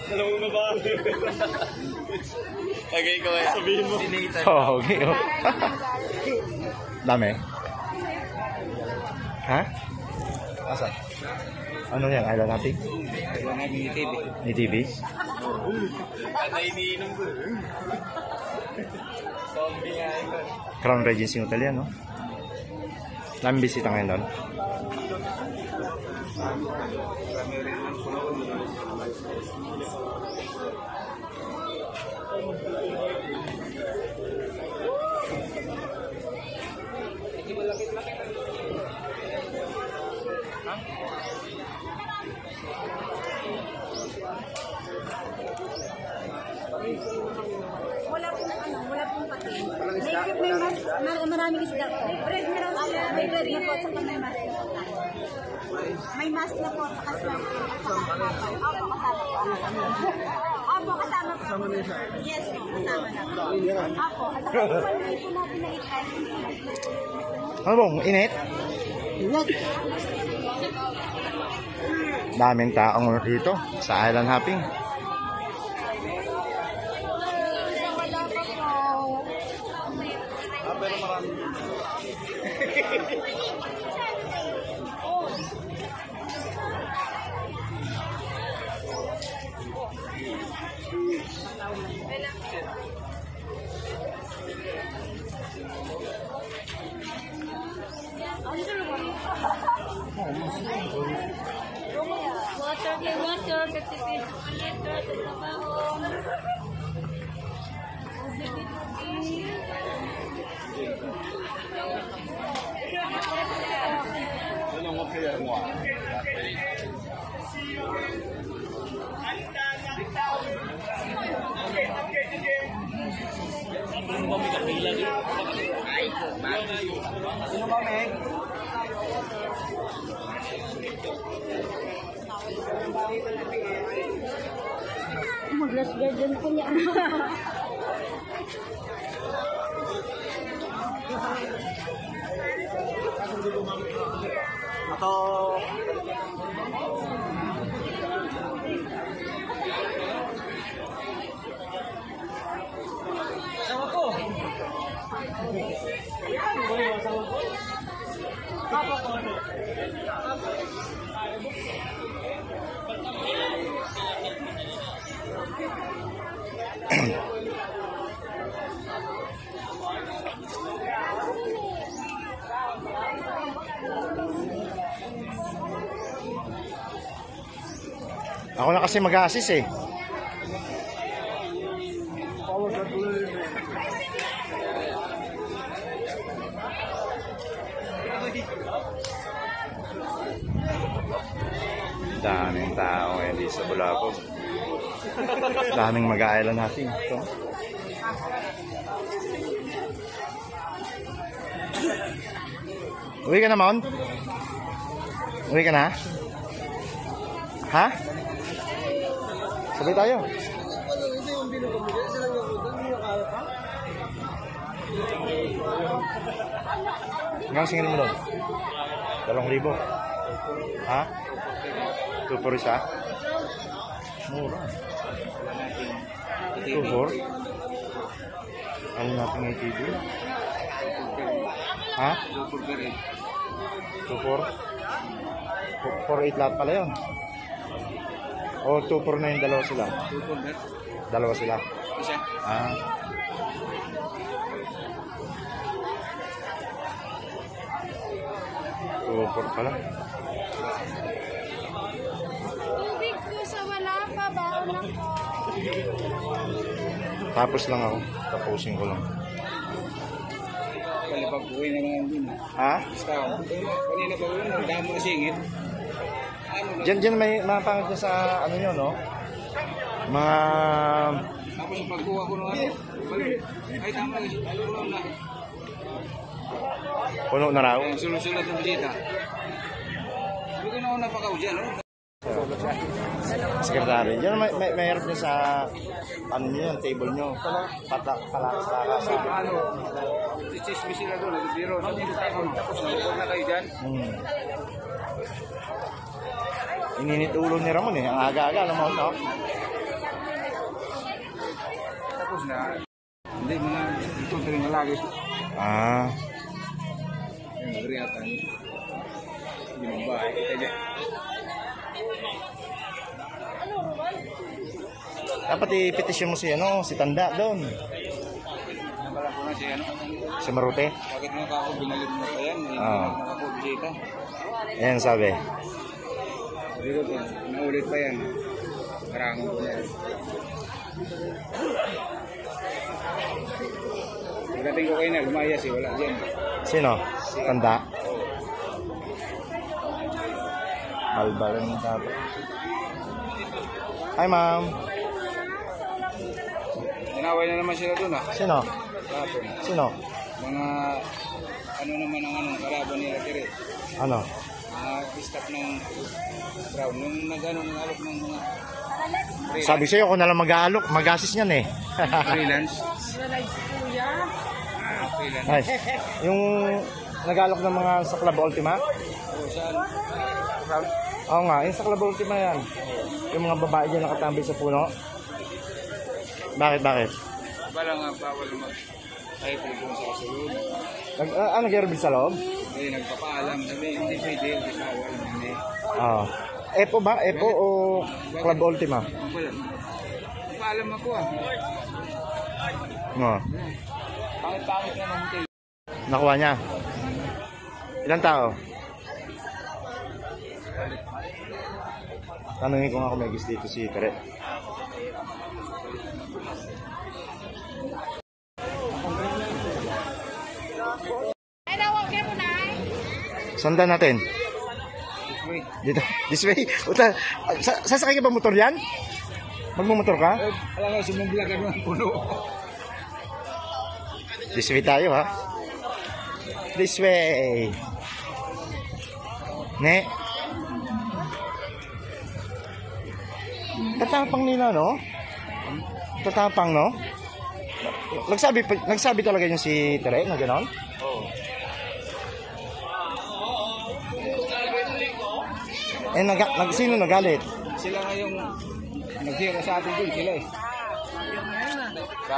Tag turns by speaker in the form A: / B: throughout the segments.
A: Dalawang babae. Okay, ko kaya sabihin mo.
B: Oh, okay. Dami. Ha? Asa? Ano yan? Island natin? Ni TV?
A: Ano iniinom ko? Zombie nga ito.
B: Crown Regency Hotel yan, no? Daming bisita ngayon doon.
C: Wala pong patin. May mas, maraming isda. May bread na raw sila. May bread na po at saka may mask. May mask na po at saka slice. Opo, kasama po. Opo, kasama po. Kasama na siya? Yes po, kasama na po. Opo, at saka ito natin na itay.
B: Ano bang? Init? Init. Daming taong dito sa Island Hopping.
A: Pero marami.
C: Water, 50 pesos per liter, sa trabaho.
A: Ano mo kaya mo? Sino ba Meg?
C: Mag-last garden po niya.
A: Ato. Sama ko. Apa ko?
B: Ako na kasi mag-assist eh. Daming tao ngayon dito sa Bulabog. Daming mag-island natin. Ito. Uwi ka na, Mount? Uwi ka na? Ha? Sabay tayo. Hanggang singin mo doon? 2,000. Ha? 2 for isa? Mura. 2 for? Ano natin ng TV? Ha? 2 for? 4-8 lahat pala yun. O 2 for na yung dalawa sila?
A: 2 for net?
B: Dalawa sila?
A: Isa?
B: Ah. Tupor pala.
C: Tubig ko sa wala pa ba?
B: Tapos lang ako. Tapusin ko lang.
A: Kalipag-uwi na naman din.
B: Ha?
A: Kanina pa uwi, ang damo na singit.
B: Diyan may mga pangit sa ano nyo, no? Mga
A: Tapos yung pagkuha ko ng ano, balik. Ay, tama lang. Puno na.
B: Puno na raw.
A: Yung sulod-sulod ng bisita. Hindi ko na ako napakaw dyan, no?
B: Sekretary. Yan, mayroon niya sa, ano niyo yan, table niyo. Palakas-lakas.
A: Ano, chismis sila doon, nagbiro. Tapos nalipod na kayo dyan.
B: Ininit ulo ni Ramon eh. Ang aga-aga, alam mo, no?
A: Tapos na, hindi mga ito rin na lagi.
B: Ah.
A: Yung nagriatan. Binabay. Kaya
B: Dapat ipetisyon mo si, ano, si Tanda doon.
A: nabala ko na siya, ano?
B: Si Marute.
A: Bakit nga ako binalik mo pa yan? Hindi
B: Ah.
A: na nakapubisita.
B: Ayan sabi.
A: Dito, naulit pa yan. Karangon ko na yan. Pagdating ko kayo na, lumayas eh, wala dyan.
B: Sino? Tanda. Balbal yung sabi. Hi ma'am.
A: Inaway na naman sila doon ah.
B: Sino?
A: Kapon.
B: Sino?
A: Mga ano naman ang anong kalaban nila kire.
B: Ano?
A: Mga staff ng ground. Nung nag-ano ng alok ng mga
B: Sabi sa'yo ako na lang mag-aalok. Mag-assist niyan eh.
A: freelance. Freelance.
B: Ay, yung nag-aalok ng mga sa Club Ultima?
A: O saan? Ground?
B: Oo nga, yung sa Club Ultima yan. Yung mga babae dyan nakatambay sa puno. Bakit?
A: Bala nga bawal mag ay kung sa kasulod.
B: Nag-aerobic sa loob?
A: Hindi nagpapaalam. Sabi hindi pwede. Hindi bawal. Hindi.
B: Oo. Epo ba? Epo o Club Ultima?
A: Wala. Nagpaalam ako ah.
B: Oo.
A: Pangit-pangit na ng hotel.
B: Nakuha niya. Ilang tao? Tanungin ko nga kung may gusto dito si Tere. Sundan natin.
A: Wait.
B: Dito. This way. Uta, sasakay ka ba motor yan? Magmumotor ka?
A: Alam nga, sumublagan mo ang puno.
B: This way tayo ha. This way. Ne. Tatapang nila no? Tatapang no? Nagsabi talaga yung si Tere na gano'n?
A: Oo.
B: Sino nagalit?
A: Sila nga yung naghira sa atin dun, sila eh.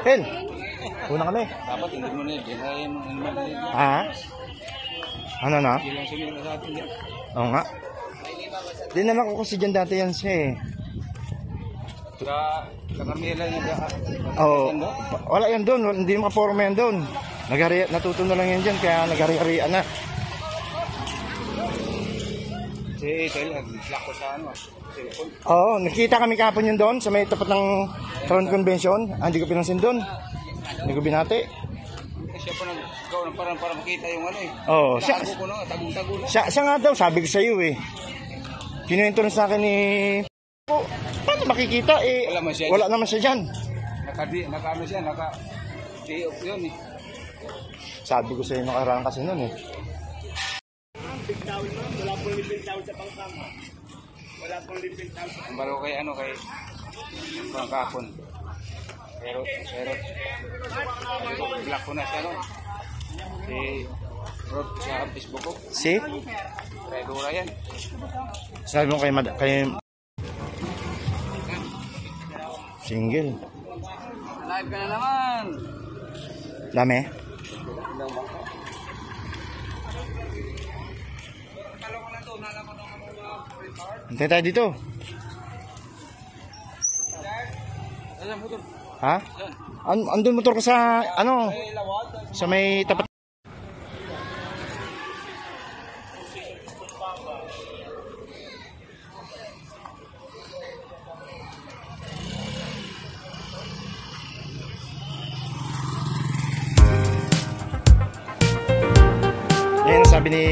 B: Pen, una kami.
A: Dapat hindi mo na yun. Kaya yung
B: Ha? Ano na?
A: sila yung sumira sa atin dun.
B: Oo nga. Dinala ko kasi dyan dati yan siya eh.
A: Sa Carmela niya.
B: Oo. Wala yan doon. Hindi makaporma yan doon. Natuto na lang yan dyan kaya nagari-harian na.
A: Si Etel, nag-slack ko sa ano. Cellphone.
B: Oo, nakita kami kahapon yun doon sa may tapat ng Crown Convention. Hindi ko pinansin doon. Hindi ko binati.
A: Siya pa nag-gaw ng para makita yung ano eh.
B: Oo, siya,
A: Tago ko na, tagong-tago na.
B: siya nga daw, sabi ko sa iyo eh. Kinuwento na sa akin ni... Paano makikita eh? Wala naman siya dyan.
A: Naka-ano siya, naka-day off yun eh.
B: Sabi ko sa iyo nakaraan kasi noon eh.
A: Wala pong lipin tawad sa pangkama. Wala pong lipin tawad. Ang baro kay ano, kay pangkapon. Pero, black ko na siya no. Si Rod sa Facebook ko.
B: Si?
A: Redura yan.
B: Sabi mo kay single.
A: Live ka na naman.
B: Dami? Hintay tayo dito. Ha? Andun motor ka sa ano? Sa may tapat. Yan sabi ni